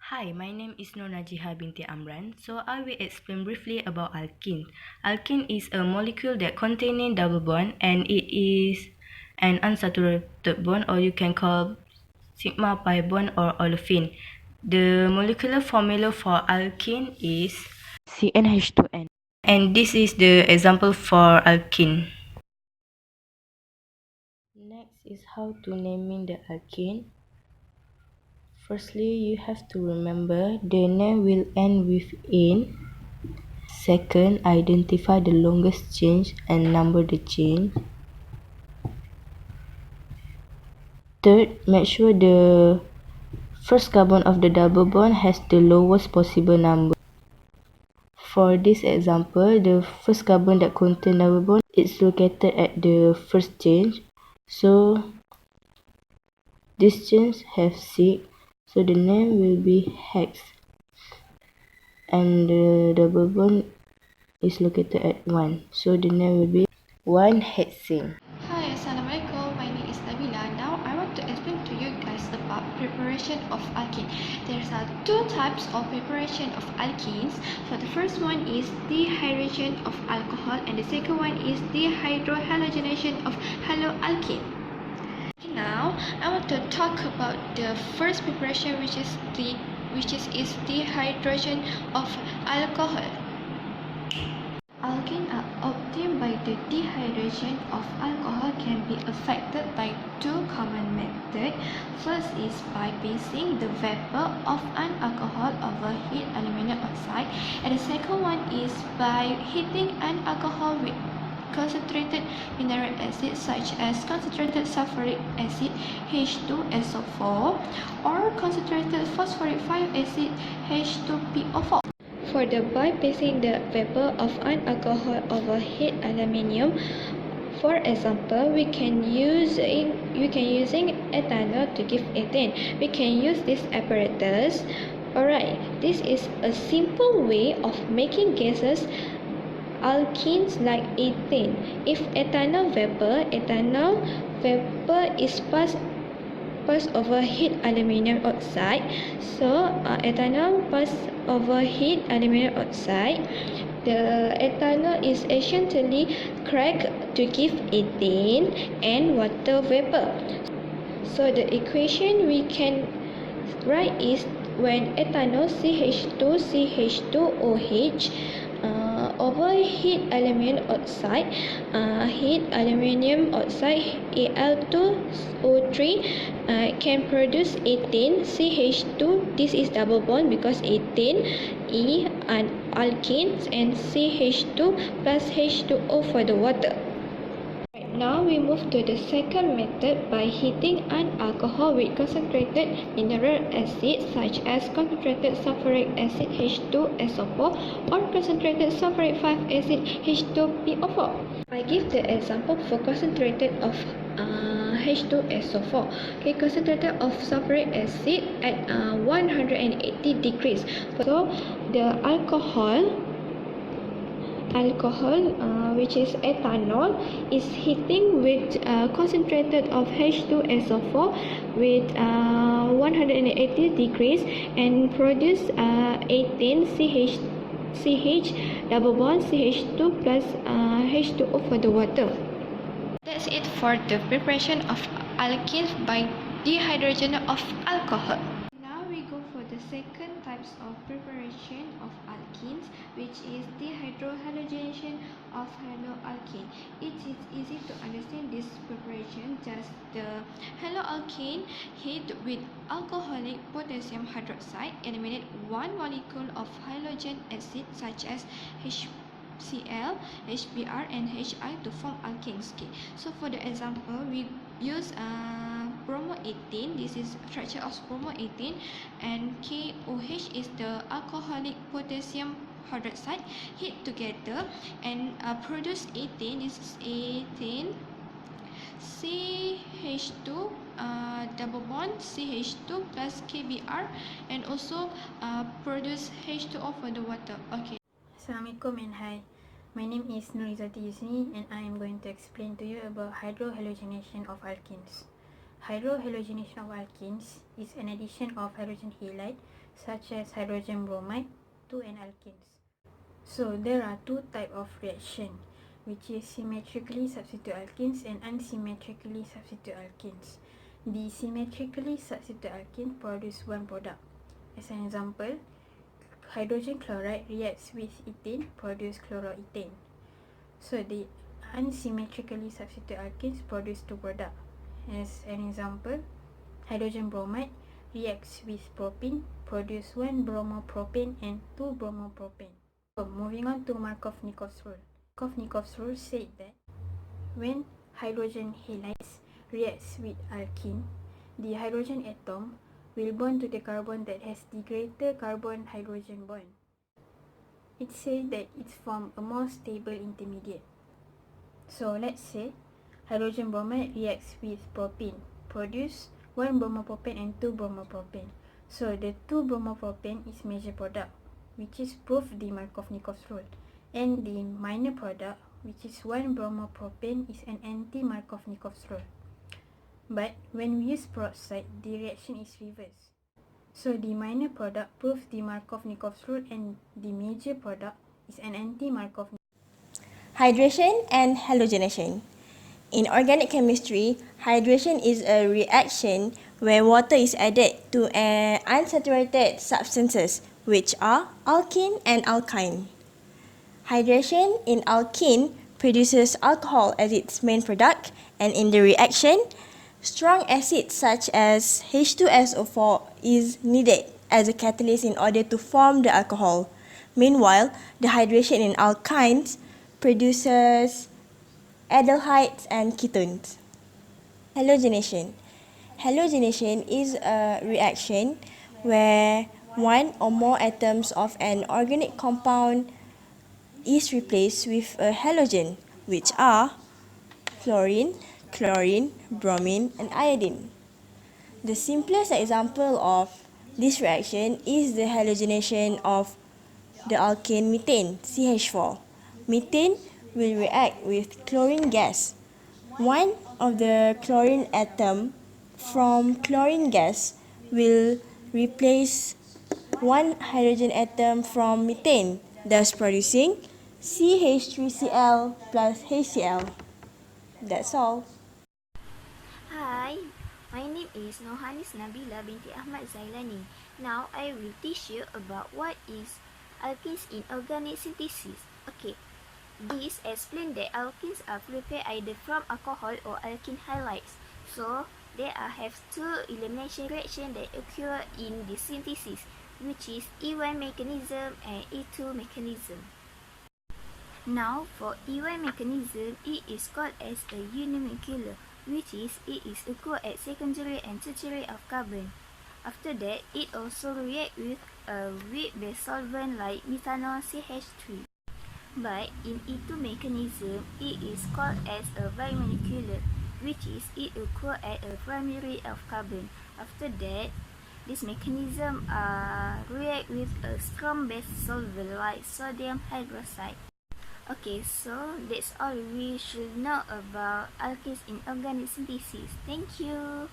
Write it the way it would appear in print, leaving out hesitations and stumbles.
Hi, my name is Nur Najiha binti Amran. So I will explain briefly about alkene. Alkene is a molecule that containing double bond and it is an unsaturated bond, or you can call sigma pi bond or olefin. The molecular formula for alkene is CnH2n. And this is the example for alkene. Next is how to naming the alkene. Firstly, you have to remember the name will end with "in". Second, identify the longest chain and number the chain. Third, make sure the first carbon of the double bond has the lowest possible number. For this example, the first carbon that contains double bond is located at the first chain. So this chain have 6, so the name will be hex. And the double bond is located at 1, so the name will be 1-hexene. Hi, Assalamualaikum. My name is Nabila. Now I want to explain to you guys about preparation of alkene. There are two types of preparation of alkenes. So the first one is dehydrogenation of alcohol and the second one is dehydrohalogenation of haloalkene. Now I want to talk about the first preparation, which is dehydrogenation of alcohol. Alkenes are obtained by the dehydration of alcohol can be affected by two common methods. First is by passing the vapor of an alcohol over heat aluminum oxide, and the second one is by heating an alcohol with concentrated mineral acid such as concentrated sulfuric acid H2SO4 or concentrated phosphoric 5 acid H2PO4. For the bypassing the vapor of an alcohol over heat aluminium, for example, we can using ethanol to give ethane. We can use this apparatus. Alright, this is a simple way of making gases alkenes like ethane. If ethanol vapor is passed over heat aluminum oxide. So ethanol pass over heat aluminum oxide. The ethanol is essentially cracked to give ethane and water vapor. So the equation we can write is when ethanol CH2CH2OH over heat aluminum oxide Al2O3 can produce ethane CH2. This is double bond because ethane E and alkenes and CH2 plus H2O for the water. Now we move to the second method by heating an alcohol with concentrated mineral acid such as concentrated sulfuric acid H2SO4 or concentrated sulfuric 5 acid H2PO4. I give the example for concentrated of H2SO4. Okay, concentrated of sulfuric acid at 180 degrees. So the alcohol which is ethanol is heating with concentrated of H2SO4 with 180 degrees and produce ethane CH double bond CH2 plus H2O for the water. That's it for the preparation of alkenes by dehydrogenation of alcohol. Now we go for the second types of preparation of alkenes, which is dehydrohalogenation of haloalkane. It is easy to understand this preparation. Just the haloalkane heat with alcoholic potassium hydroxide eliminate one molecule of halogen acid such as HCl, HBr and HI to form alkanes. Okay. So for the example, we use bromoethane. This is structure of bromoethane, and KOH is the alcoholic potassium hydroxide. Heat together and produce ethane. This is ethane CH2 double bond CH2 plus KBr, and also produce H2O for the water. Okay. Assalamualaikum and hi. My name is Nurizati Yusni and I am going to explain to you about hydrohalogenation of alkenes. Hydrohalogenation of alkenes is an addition of hydrogen halide such as hydrogen bromide to an alkenes. So there are two types of reaction, which is symmetrically substitute alkenes and unsymmetrically substitute alkenes. The symmetrically substitute alkene produce one product. As an example, hydrogen chloride reacts with ethane, produce chloroethane. So the unsymmetrically substitute alkenes produce two products. As an example, hydrogen bromide reacts with propene, produce one bromopropane and two bromopropane. So moving on to Markov-Nikov's rule. Markov-Nikov's rule said that when hydrogen halides reacts with alkene, the hydrogen atom will bond to the carbon that has the greater carbon-hydrogen bond. It says that it forms a more stable intermediate. So let's say hydrogen bromide reacts with propene, produce one bromopropane and two bromopropane. So the two bromopropane is major product, which is proof the Markov-Nikov's rule, and the minor product, which is one bromopropane, is an anti-Markov-Nikov's rule. But when we use peroxide, the reaction is reversed. So the minor product proves the Markov-Nikov's rule, and the major product is an anti-Markov. Hydration and halogenation. In organic chemistry, hydration is a reaction where water is added to unsaturated substances, which are alkene and alkyne. Hydration in alkene produces alcohol as its main product, and in the reaction, strong acids such as H2SO4 is needed as a catalyst in order to form the alcohol. Meanwhile, the hydration in alkynes produces aldehydes and ketones. Halogenation. Halogenation is a reaction where one or more atoms of an organic compound is replaced with a halogen, which are fluorine, chlorine, bromine, and iodine. The simplest example of this reaction is the halogenation of the alkane methane, CH4. Methane will react with chlorine gas. One of the chlorine atom from chlorine gas will replace one hydrogen atom from methane, thus producing CH3Cl plus HCl. That's all. Hi, my name is Nohanis Nabila binti Ahmad Zailani. Now I will teach you about what is alkenes in organic synthesis. Okay, this explains that alkenes are prepared either from alcohol or alkene halides. So there have two elimination reactions that occur in the synthesis, which is E1 mechanism and E2 mechanism. Now for E1 mechanism, it is called as a unimolecular, which is it is occur at secondary and tertiary of carbon. After that, it also reacts with a weak-based solvent like methanol CH3. But in E2 mechanism, it is called as a bimolecular, which is it occur at a primary of carbon. After that, this mechanism react with a strong base solvent like sodium hydroxide. Okay, so that's all we should know about alkenes in organic synthesis. Thank you.